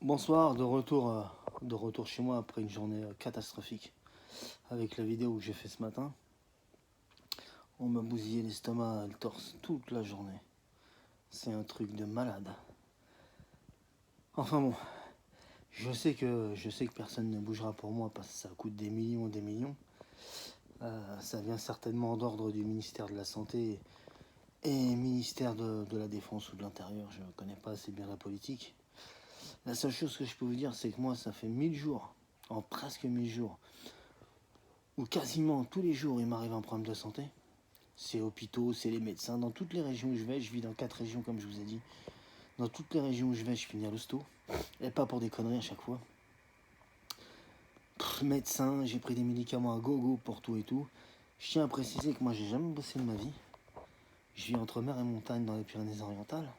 Bonsoir, de retour chez moi après une journée catastrophique avec la vidéo que j'ai fait ce matin. On m'a bousillé l'estomac et le torse toute la journée. C'est un truc de malade. Enfin bon, je sais que personne ne bougera pour moi parce que ça coûte des millions et des millions. Ça vient certainement d'ordre du ministère de la Santé et ministère de la Défense ou de l'Intérieur. Je ne connais pas assez bien la politique. La seule chose que je peux vous dire, c'est que moi, ça fait 1000 jours, en presque 1000 jours, où quasiment tous les jours, il m'arrive un problème de santé. C'est hôpitaux, c'est les médecins. Dans toutes les régions où je vais, je vis dans 4 régions, comme je vous ai dit. Dans toutes les régions où je vais, je finis à l'hosto. Et pas pour des conneries à chaque fois. Médecin, j'ai pris des médicaments à gogo pour tout et tout. Je tiens à préciser que moi, j'ai jamais bossé de ma vie. Je vis entre mer et montagne dans les Pyrénées-Orientales.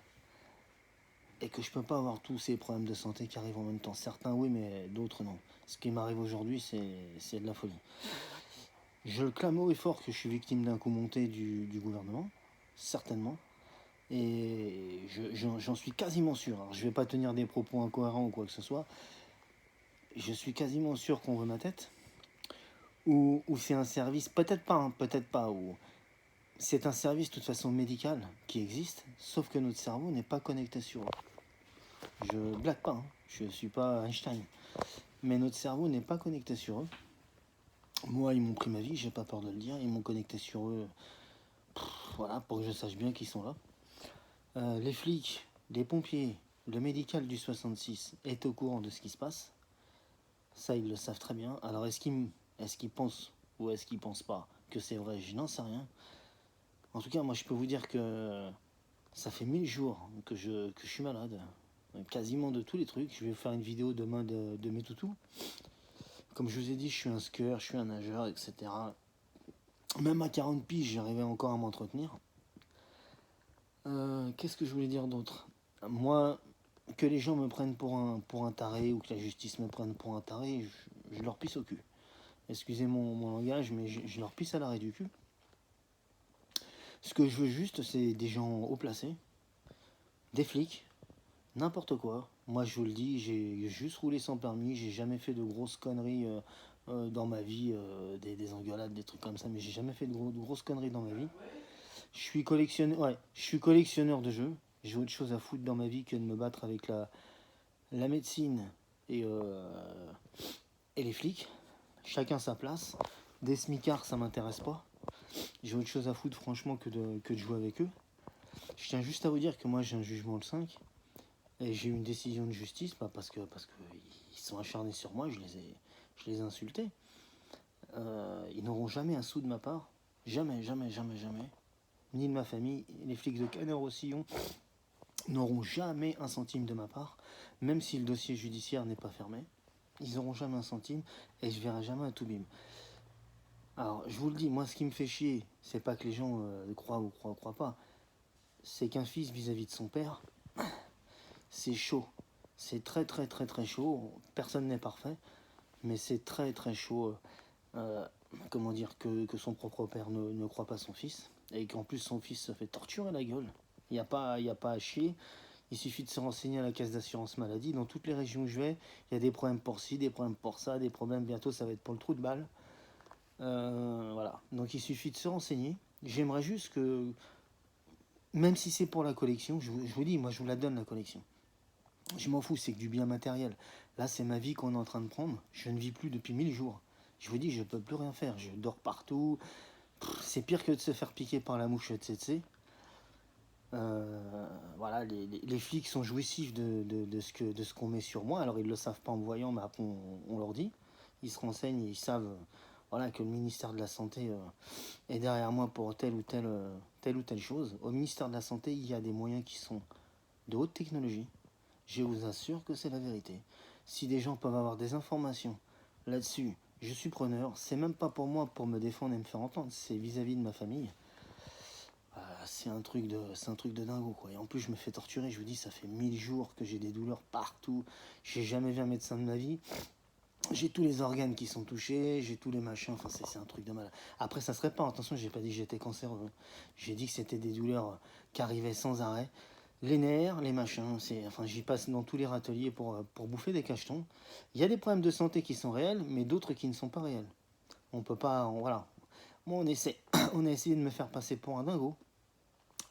Et que je peux pas avoir tous ces problèmes de santé qui arrivent en même temps. Certains oui, mais d'autres non. Ce qui m'arrive aujourd'hui, c'est de la folie. Je clame haut et fort que je suis victime d'un coup monté du gouvernement, certainement. Et j'en suis quasiment sûr. Alors, je ne vais pas tenir des propos incohérents ou quoi que ce soit. Je suis quasiment sûr qu'on veut ma tête. Ou c'est un service, peut-être pas, hein, peut-être pas. Ou c'est un service de toute façon médical qui existe, sauf que notre cerveau n'est pas connecté sur eux. Je blague pas, hein, je ne suis pas Einstein. Mais notre cerveau n'est pas connecté sur eux. Moi, ils m'ont pris ma vie, j'ai pas peur de le dire. Ils m'ont connecté sur eux, voilà, pour que je sache bien qu'ils sont là. Les flics, les pompiers, le médical du 66 est au courant de ce qui se passe. Ça, ils le savent très bien. Alors, est-ce qu'ils pensent ou est-ce qu'ils pensent pas que c'est vrai? Je n'en sais rien. En tout cas, moi, je peux vous dire que ça fait 1000 jours que je suis malade. Quasiment de tous les trucs. Je vais vous faire une vidéo demain de mes toutous. Comme je vous ai dit, je suis un skieur, je suis un nageur, etc. Même à 40 piges, j'arrivais encore à m'entretenir. Qu'est-ce que je voulais dire d'autre? Moi, que les gens me prennent pour un taré ou que la justice me prenne pour un taré, je leur pisse au cul. Excusez mon langage, mais je leur pisse à l'arrêt du cul. Ce que je veux juste, c'est des gens haut placés, des flics, n'importe quoi. Moi, je vous le dis, j'ai juste roulé sans permis, j'ai jamais fait de grosses conneries dans ma vie, des engueulades, des trucs comme ça, mais j'ai jamais fait de grosses conneries dans ma vie. Je suis collectionneur de jeux. J'ai autre chose à foutre dans ma vie que de me battre avec la médecine et, et les flics. Chacun sa place. Des smicards, ça m'intéresse pas. J'ai autre chose à foutre, franchement, que de jouer avec eux. Je tiens juste à vous dire que moi, j'ai un jugement le 5. Et j'ai eu une décision de justice, parce que ils sont acharnés sur moi, je les ai insultés. Ils n'auront jamais un sou de ma part. Jamais, jamais, jamais, jamais. Ni de ma famille. Les flics de Canet-Roussillon n'auront jamais un centime de ma part, même si le dossier judiciaire n'est pas fermé. Ils n'auront jamais un centime et je verrai jamais un toubib. Alors, je vous le dis, moi, ce qui me fait chier, c'est pas que les gens croient ou croient pas. C'est qu'un fils vis-à-vis de son père, c'est chaud. C'est très, très, très, très chaud. Personne n'est parfait, mais c'est très, très chaud. Euh, comment dire, que son propre père ne croit pas son fils et qu'en plus son fils se fait torturer la gueule. Il y a pas à chier. Il suffit de se renseigner à la caisse d'assurance maladie. Dans toutes les régions où je vais, il y a des problèmes pour ci, des problèmes pour ça, des problèmes bientôt, ça va être pour le trou de balle. Voilà. Donc il suffit de se renseigner. J'aimerais juste que, même si c'est pour la collection, je vous dis, moi je vous la donne la collection. Je m'en fous, c'est que du bien matériel. Là, c'est ma vie qu'on est en train de prendre. Je ne vis plus depuis 1000 jours. Je vous dis, je peux plus rien faire. Je dors partout. C'est pire que de se faire piquer par la mouche tsetse. Voilà, les flics sont jouissifs de ce qu'on met sur moi. Alors ils ne le savent pas en me voyant, mais après on leur dit. Ils se renseignent et ils savent voilà, que le ministère de la Santé est derrière moi pour telle ou telle chose. Au ministère de la Santé, il y a des moyens qui sont de haute technologie. Je vous assure que c'est la vérité. Si des gens peuvent avoir des informations là-dessus, je suis preneur. C'est même pas pour moi pour me défendre et me faire entendre, c'est vis-à-vis de ma famille. C'est un truc de dingo, quoi. Et en plus, je me fais torturer. Je vous dis, ça fait 1000 jours que j'ai des douleurs partout. J'ai jamais vu un médecin de ma vie. J'ai tous les organes qui sont touchés, j'ai tous les machins. Enfin, c'est un truc de malade. Après, ça se répare. Attention, j'ai pas dit que j'étais cancéreux. J'ai dit que c'était des douleurs qui arrivaient sans arrêt. les nerfs, les machins, enfin, j'y passe dans tous les râteliers pour bouffer des cachetons. Il y a des problèmes de santé qui sont réels, mais d'autres qui ne sont pas réels. On peut pas, voilà. Moi, on essaie, on a essayé de me faire passer pour un dingo.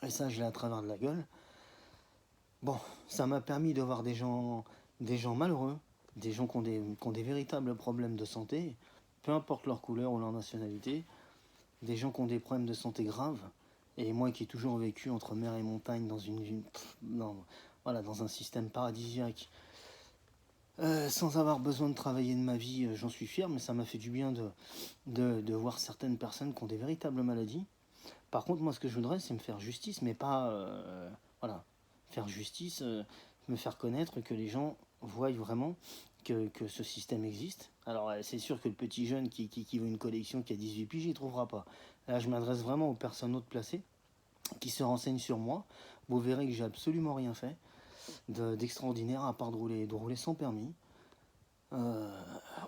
Et ça, je l'ai à travers de la gueule. Bon, ça m'a permis de voir des gens malheureux, des gens qui ont des véritables problèmes de santé, peu importe leur couleur ou leur nationalité, des gens qui ont des problèmes de santé graves. Et moi qui ai toujours vécu entre mer et montagne voilà, dans un système paradisiaque, sans avoir besoin de travailler de ma vie, j'en suis fier, mais ça m'a fait du bien de voir certaines personnes qui ont des véritables maladies. Par contre, moi, ce que je voudrais, c'est me faire justice, mais pas, voilà, faire justice, me faire connaître, que les gens voient vraiment que ce système existe. Alors, c'est sûr que le petit jeune qui veut une collection qui a 18 piges, il ne trouvera pas. Là, je m'adresse vraiment aux personnes hautes placées qui se renseignent sur moi. Vous verrez que j'ai absolument rien fait d'extraordinaire à part de rouler sans permis. Euh,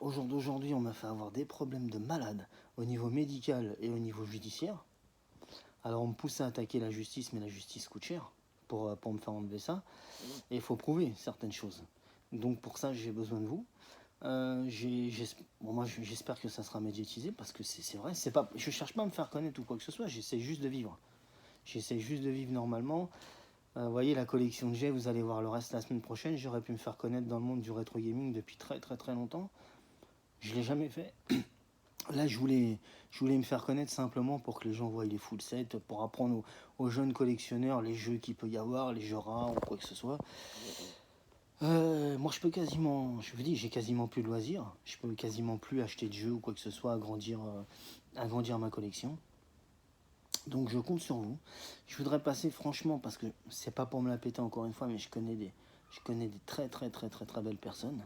Au jour d'aujourd'hui, on m'a fait avoir des problèmes de malade au niveau médical et au niveau judiciaire. Alors on me pousse à attaquer la justice, mais la justice coûte cher pour me faire enlever ça. Et il faut prouver certaines choses. Donc pour ça, j'ai besoin de vous. Bon, moi, j'espère que ça sera médiatisé parce que c'est vrai. C'est pas, je cherche pas à me faire connaître ou quoi que ce soit. J'essaie juste de vivre. J'essaie juste de vivre normalement. Vous voyez la collection que j'ai, vous allez voir le reste la semaine prochaine. J'aurais pu me faire connaître dans le monde du rétro gaming depuis très très très longtemps. Je l'ai jamais fait. Là, je voulais me faire connaître simplement pour que les gens voient les full sets, pour apprendre aux jeunes collectionneurs les jeux qu'il peut y avoir, les jeux rares ou quoi que ce soit. Moi, je peux quasiment, je vous dis, j'ai quasiment plus de loisirs. Je peux quasiment plus acheter de jeux ou quoi que ce soit, agrandir ma collection. Donc, je compte sur vous. Je voudrais passer franchement, parce que c'est pas pour me la péter encore une fois, mais je connais des très très très très très belles personnes.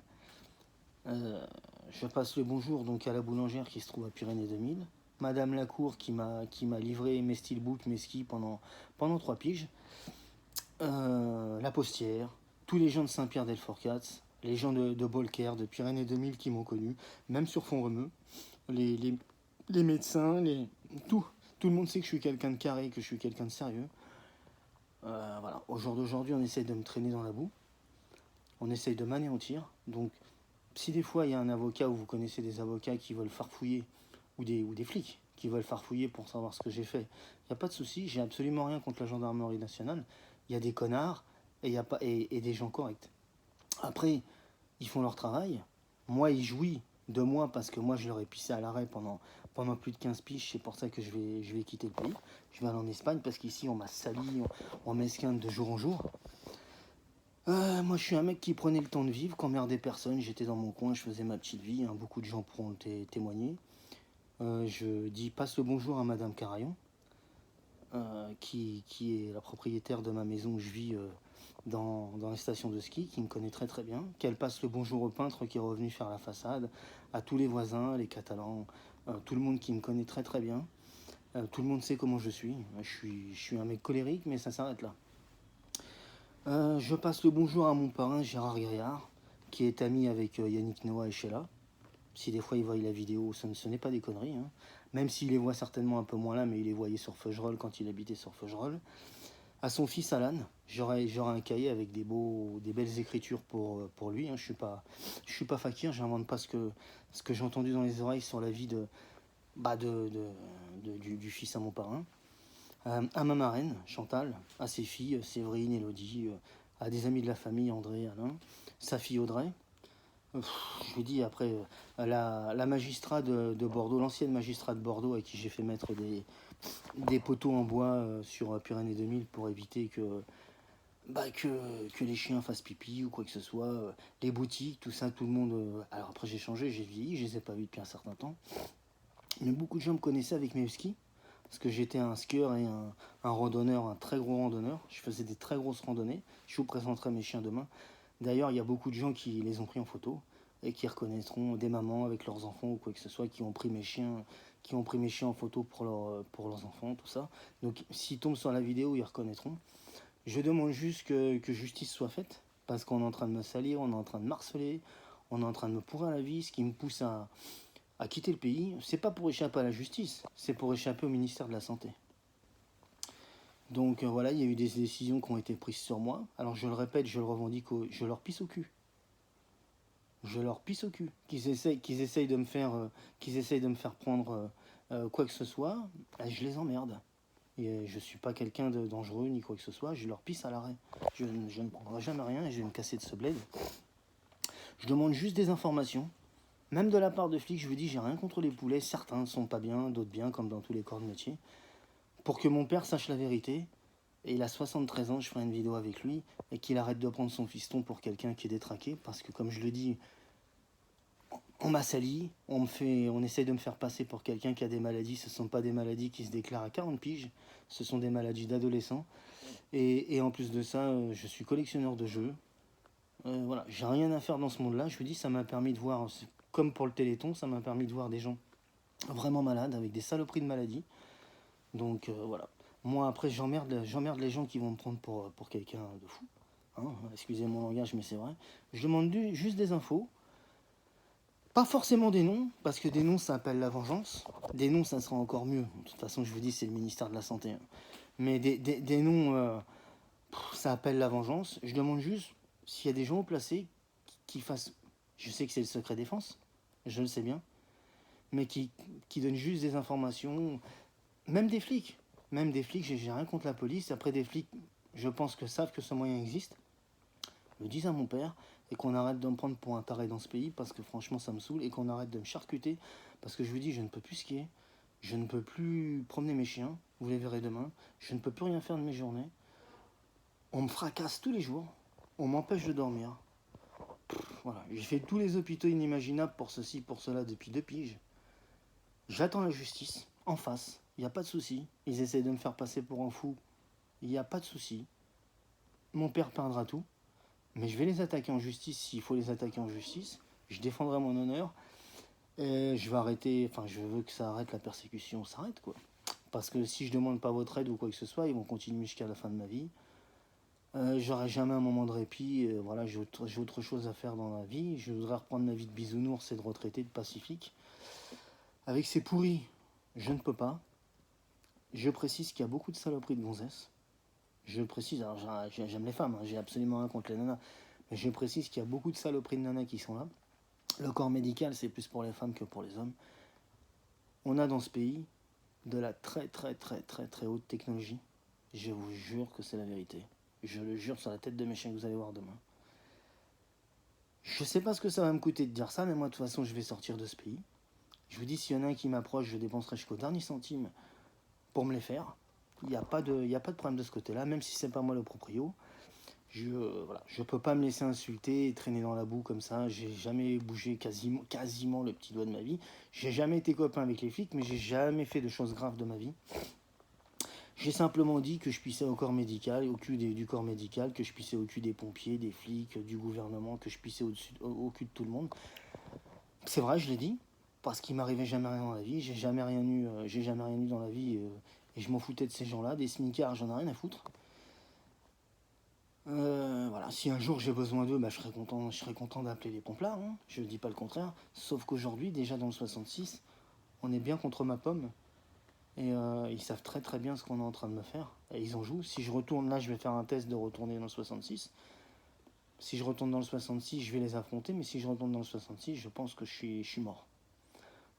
Euh, je passe le bonjour donc à la boulangère qui se trouve à Pyrénées 2000. Madame Lacour qui m'a livré mes steelbooks, mes skis pendant 3 piges. La Postière, tous les gens de Saint-Pierre-del-Forcats, les gens de Bolker, de Pyrénées 2000 qui m'ont connu, même sur Font-Romeu, les, les, les médecins, tout le monde sait que je suis quelqu'un de carré, que je suis quelqu'un de sérieux. Voilà. Au jour d'aujourd'hui, on essaye de me traîner dans la boue, on essaye de m'anéantir. Donc, si des fois il y a un avocat ou vous connaissez des avocats qui veulent farfouiller, ou des flics qui veulent farfouiller pour savoir ce que j'ai fait, il n'y a pas de souci, j'ai absolument rien contre la gendarmerie nationale. Il y a des connards et des gens corrects. Après, ils font leur travail. Moi, ils jouissent de moi parce que moi, je leur ai pissé à l'arrêt pendant plus de 15 piges. C'est pour ça que je vais quitter le pays. Je vais aller en Espagne parce qu'ici, on m'a sali, on m'esquinte de jour en jour. Moi, je suis un mec qui prenait le temps de vivre, qu'emmerdait personne. J'étais dans mon coin, je faisais ma petite vie. Hein. Beaucoup de gens pourront témoigner. Je dis passe le bonjour à Madame Carayon, qui est la propriétaire de ma maison où je vis dans les stations de ski, qui me connaît très très bien. Qu'elle passe le bonjour au peintre qui est revenu faire la façade, à tous les voisins, les Catalans, tout le monde qui me connaît très très bien. Tout le monde sait comment je suis. Je suis un mec colérique, mais ça s'arrête là. Je passe le bonjour à mon parrain Gérard Gaillard, qui est ami avec Yannick Noah et Sheila. Si des fois il voit la vidéo, ce n'est pas des conneries. Hein. Même s'il les voit certainement un peu moins là, mais il les voyait sur Feugerolles quand il habitait sur Feugerolles. À son fils Alan, j'aurai un cahier avec des belles écritures pour lui. Hein. Je suis pas fakir, j'invente pas ce que j'ai entendu dans les oreilles sur la vie du fils à mon parrain. À ma marraine, Chantal, à ses filles, Séverine, Elodie, à des amis de la famille, André, Alain, sa fille Audrey. Je vous dis après, la magistrat de Bordeaux, l'ancienne magistrat de Bordeaux à qui j'ai fait mettre des poteaux en bois sur Pyrénées 2000 pour éviter que les chiens fassent pipi ou quoi que ce soit. Les boutiques, tout ça, tout le monde. Alors après j'ai changé, j'ai vieilli, je les ai pas vus depuis un certain temps. Mais beaucoup de gens me connaissaient avec mes huskies. Parce que j'étais un skieur et un randonneur, un très gros randonneur. Je faisais des très grosses randonnées. Je vous présenterai mes chiens demain. D'ailleurs, il y a beaucoup de gens qui les ont pris en photo et qui reconnaîtront des mamans avec leurs enfants ou quoi que ce soit qui ont pris mes chiens, en photo pour leurs enfants, tout ça. Donc, s'ils tombent sur la vidéo, ils reconnaîtront. Je demande juste que justice soit faite parce qu'on est en train de me salir, on est en train de marceler, on est en train de me pourrir la vie, ce qui me pousse à quitter le pays. C'est pas pour échapper à la justice, c'est pour échapper au ministère de la Santé. Donc voilà, il y a eu des décisions qui ont été prises sur moi. Alors je le répète, je le revendique, je leur pisse au cul. Je leur pisse au cul. Qu'ils essayent de me faire, prendre quoi que ce soit, je les emmerde. Et je suis pas quelqu'un de dangereux ni quoi que ce soit, je leur pisse à l'arrêt. Je ne prendrai jamais rien et je vais me casser de ce bled. Je demande juste des informations. Même de la part de flics, je vous dis, j'ai rien contre les poulets. Certains ne sont pas bien, d'autres bien, comme dans tous les corps de métier. Pour que mon père sache la vérité, et il a 73 ans, je ferai une vidéo avec lui, et qu'il arrête de prendre son fiston pour quelqu'un qui est détraqué, parce que comme je le dis, on m'a sali, on essaie de me faire passer pour quelqu'un qui a des maladies. Ce ne sont pas des maladies qui se déclarent à 40 piges, ce sont des maladies d'adolescents. Et en plus de ça, je suis collectionneur de jeux. Voilà, j'ai rien à faire dans ce monde-là. Je vous dis, ça m'a permis de voir, comme pour le Téléthon, ça m'a permis de voir des gens vraiment malades, avec des saloperies de maladies. Donc voilà. Moi, après, j'emmerde les gens qui vont me prendre pour quelqu'un de fou. Hein, excusez mon langage, mais c'est vrai. Je demande juste des infos. Pas forcément des noms, parce que des noms, ça appelle la vengeance. Des noms, ça sera encore mieux. De toute façon, je vous dis, c'est le ministère de la Santé. Hein. Mais des noms, ça appelle la vengeance. Je demande juste s'il y a des gens au placé qui fassent... Je sais que c'est le secret défense, je le sais bien, mais qui donnent juste des informations. Même des flics. Même des flics, j'ai rien contre la police. Après, des flics, je pense que savent que ce moyen existe. Le disent à mon père, et qu'on arrête de me prendre pour un taré dans ce pays, parce que franchement ça me saoule, et qu'on arrête de me charcuter, parce que je vous dis, je ne peux plus skier, je ne peux plus promener mes chiens, vous les verrez demain, je ne peux plus rien faire de mes journées, on me fracasse tous les jours, on m'empêche de dormir. Voilà, j'ai fait tous les hôpitaux inimaginables pour ceci, pour cela depuis 2 piges. J'attends la justice, en face, il n'y a pas de souci, ils essaient de me faire passer pour un fou, il n'y a pas de souci, mon père perdra tout. Mais je vais les attaquer en justice s'il faut les attaquer en justice. Je défendrai mon honneur. Et je vais arrêter, enfin je veux que ça arrête, la persécution s'arrête quoi. Parce que si je demande pas votre aide ou quoi que ce soit, ils vont continuer jusqu'à la fin de ma vie. J'aurai jamais un moment de répit. Voilà, j'ai autre chose à faire dans la vie. Je voudrais reprendre ma vie de bisounours et de retraité, de pacifique. Avec ces pourris, je ne peux pas. Je précise qu'il y a beaucoup de saloperies de gonzesses. Je précise, alors j'aime les femmes, hein, j'ai absolument rien contre les nanas. Mais je précise qu'il y a beaucoup de saloperies de nanas qui sont là. Le corps médical, c'est plus pour les femmes que pour les hommes. On a dans ce pays de la très très très très très haute technologie. Je vous jure que c'est la vérité. Je le jure sur la tête de mes chiens que vous allez voir demain. Je sais pas ce que ça va me coûter de dire ça, mais moi de toute façon je vais sortir de ce pays. Je vous dis, s'il y en a un qui m'approche, je dépenserai jusqu'au dernier centime pour me les faire. Il n'y a pas de problème de ce côté-là, même si c'est pas moi le proprio. Je peux pas me laisser insulter et traîner dans la boue comme ça. J'ai jamais bougé quasiment le petit doigt de ma vie. J'ai jamais été copain avec les flics, mais j'ai jamais fait de choses graves de ma vie. J'ai simplement dit que je pissais au corps médical, au cul du corps médical, que je pissais au cul des pompiers, des flics, du gouvernement, que je pissais au cul de tout le monde. C'est vrai, je l'ai dit, parce qu'il m'arrivait jamais rien dans la vie. J'ai jamais rien eu dans la vie, et je m'en foutais de ces gens-là. Des smicards, j'en ai rien à foutre. Voilà, si un jour j'ai besoin d'eux, bah, je serais content d'appeler les pompes-là, hein. Je ne dis pas le contraire. Sauf qu'aujourd'hui, déjà dans le 66, on est bien contre ma pomme. Et ils savent très très bien ce qu'on est en train de me faire. Et ils en jouent. Si je retourne là, je vais faire un test de retourner dans le 66. Si je retourne dans le 66, je vais les affronter. Mais si je retourne dans le 66, je pense que je suis mort.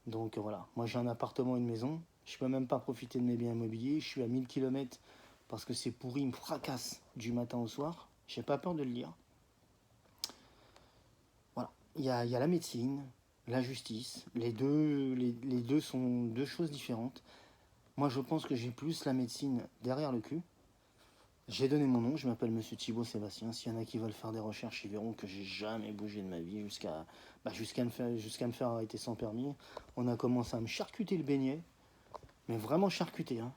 Donc voilà, moi j'ai un appartement, une maison. Je peux même pas profiter de mes biens immobiliers. Je suis à 1000 km parce que c'est pourri, ils me fracassent du matin au soir. J'ai pas peur de le dire. Voilà, il y a la médecine, la justice. Les deux sont deux choses différentes. Moi je pense que j'ai plus la médecine derrière le cul. J'ai donné mon nom, je m'appelle Monsieur Thibaut Sébastien. S'il y en a qui veulent faire des recherches, ils verront que j'ai jamais bougé de ma vie jusqu'à me faire arrêter sans permis. On a commencé à me charcuter le beignet, mais vraiment charcuter. Hein.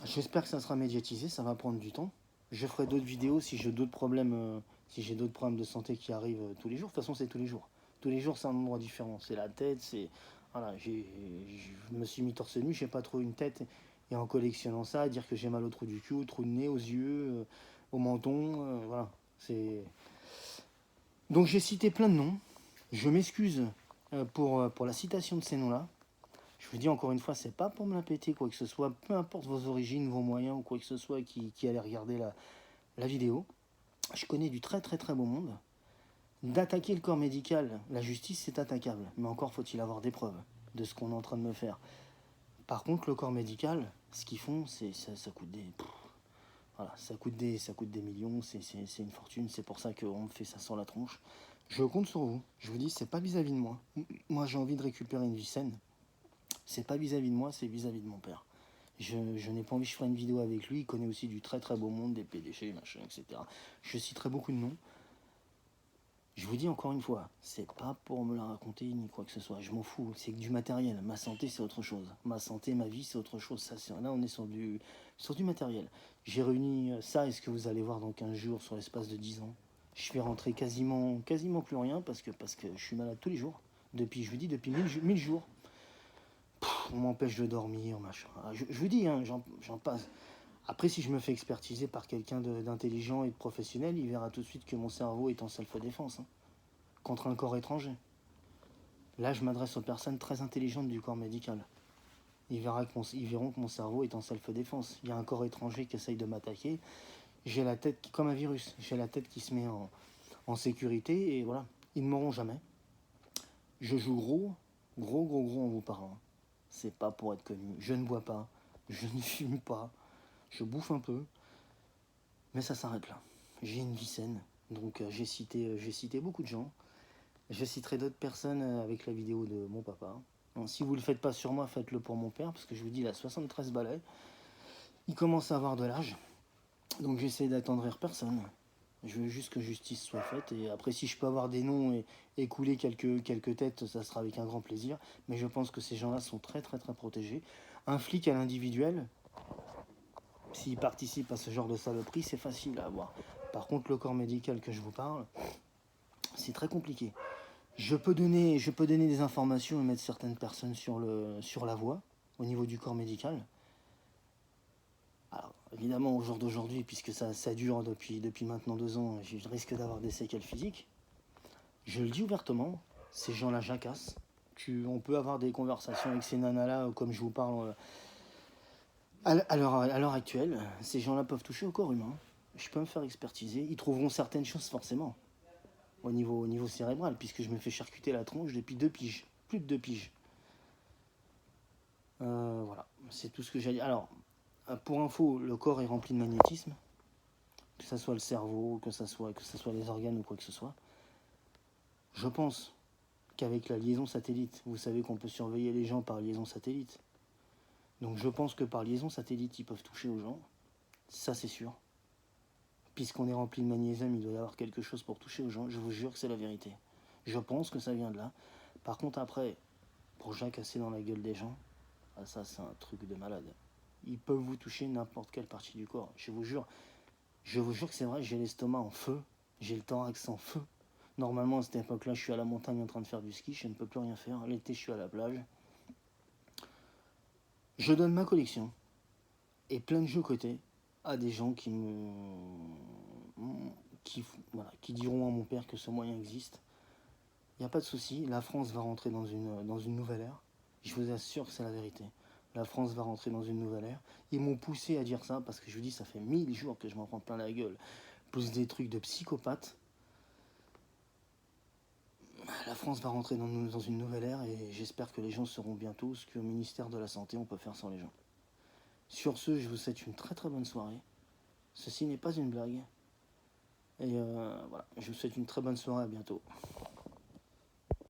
J'espère que ça sera médiatisé, ça va prendre du temps. Je ferai d'autres vidéos si j'ai d'autres problèmes, de santé qui arrivent tous les jours. De toute façon, c'est tous les jours. Tous les jours, c'est un endroit différent. C'est la tête, c'est voilà. Je me suis mis torse nu, j'ai pas trop une tête. Et en collectionnant ça, dire que j'ai mal au trou du cul, au trou de nez, aux yeux, au menton, voilà. C'est donc j'ai cité plein de noms. Je m'excuse pour la citation de ces noms-là. Je vous dis encore une fois, c'est pas pour me la péter, quoi que ce soit, peu importe vos origines, vos moyens ou quoi que ce soit qui allait regarder la vidéo. Je connais du très très très beau monde. D'attaquer le corps médical, la justice c'est attaquable, mais encore faut-il avoir des preuves de ce qu'on est en train de me faire. Par contre, le corps médical, ce qu'ils font, ça coûte des... Voilà, ça coûte des millions, c'est une fortune, c'est pour ça qu'on me fait ça sur la tronche. Je compte sur vous, je vous dis, c'est pas vis-à-vis de moi. Moi j'ai envie de récupérer une vie saine. C'est pas vis-à-vis de moi, c'est vis-à-vis de mon père. Je n'ai pas envie, je ferai une vidéo avec lui, il connaît aussi du très très beau monde, des PDG, machin, etc. Je citerai beaucoup de noms. Je vous dis encore une fois, c'est pas pour me la raconter ni quoi que ce soit, je m'en fous, c'est que du matériel. Ma santé c'est autre chose. Ma santé, ma vie c'est autre chose. Là on est sur du matériel. J'ai réuni ça et ce que vous allez voir dans 15 jours sur l'espace de 10 ans. Je vais rentrer quasiment plus rien parce que je suis malade tous les jours. Depuis, je vous dis, depuis 1000 jours. On m'empêche de dormir, machin. Je vous dis, hein, j'en passe. Après, si je me fais expertiser par quelqu'un d'intelligent et de professionnel, il verra tout de suite que mon cerveau est en self-défense, hein, contre un corps étranger. Là, je m'adresse aux personnes très intelligentes du corps médical. Ils verront que mon cerveau est en self-défense. Il y a un corps étranger qui essaye de m'attaquer. J'ai la tête comme un virus. J'ai la tête qui se met en sécurité et voilà. Ils ne m'auront jamais. Je joue gros en vous parlant. C'est pas pour être connu. Je ne bois pas. Je ne fume pas. Je bouffe un peu. Mais ça s'arrête là. J'ai une vie saine. Donc j'ai cité beaucoup de gens. Je citerai d'autres personnes avec la vidéo de mon papa. Donc, si vous ne le faites pas sur moi, faites-le pour mon père, parce que je vous dis, il a 73 balais. Il commence à avoir de l'âge. Donc j'essaie d'attendrir personne. Je veux juste que justice soit faite. Et après, si je peux avoir des noms et couler quelques têtes, ça sera avec un grand plaisir. Mais je pense que ces gens-là sont très très très protégés. Un flic à l'individuel, s'il participe à ce genre de saloperie, c'est facile à avoir. Par contre, le corps médical que je vous parle, c'est très compliqué. Je peux donner des informations et mettre certaines personnes sur la voie, au niveau du corps médical. Alors, évidemment, au jour d'aujourd'hui, puisque ça dure depuis maintenant 2 ans, je risque d'avoir des séquelles physiques. Je le dis ouvertement, ces gens-là jacassent. On peut avoir des conversations avec ces nanas-là, comme je vous parle à l'heure actuelle. Ces gens-là peuvent toucher au corps humain. Je peux me faire expertiser. Ils trouveront certaines choses forcément, au niveau cérébral, puisque je me fais charcuter la tronche depuis 2 piges. Plus de 2 piges. Voilà, c'est tout ce que j'ai à dire. Alors, pour info, le corps est rempli de magnétisme, que ce soit le cerveau, que ce soit les organes ou quoi que ce soit. Je pense qu'avec la liaison satellite, vous savez qu'on peut surveiller les gens par liaison satellite. Donc je pense que par liaison satellite, ils peuvent toucher aux gens. Ça, c'est sûr. Puisqu'on est rempli de magnésium, il doit y avoir quelque chose pour toucher aux gens. Je vous jure que c'est la vérité. Je pense que ça vient de là. Par contre, après, pour jacasser dans la gueule des gens, ça, c'est un truc de malade. Ils peuvent vous toucher n'importe quelle partie du corps. Je vous jure que c'est vrai, j'ai l'estomac en feu, j'ai le thorax en feu. Normalement, à cette époque-là, je suis à la montagne en train de faire du ski, je ne peux plus rien faire. L'été, je suis à la plage. Je donne ma collection et plein de jeux côté à des gens qui diront à mon père que ce moyen existe. Il n'y a pas de souci, la France va rentrer dans une nouvelle ère. Je vous assure que c'est la vérité. La France va rentrer dans une nouvelle ère. Ils m'ont poussé à dire ça parce que je vous dis, ça fait 1000 jours que je m'en prends plein la gueule. Plus des trucs de psychopathe. La France va rentrer dans une nouvelle ère et j'espère que les gens sauront bientôt ce qu'au ministère de la Santé on peut faire sans les gens. Sur ce, je vous souhaite une très très bonne soirée. Ceci n'est pas une blague. Et voilà, je vous souhaite une très bonne soirée, à bientôt.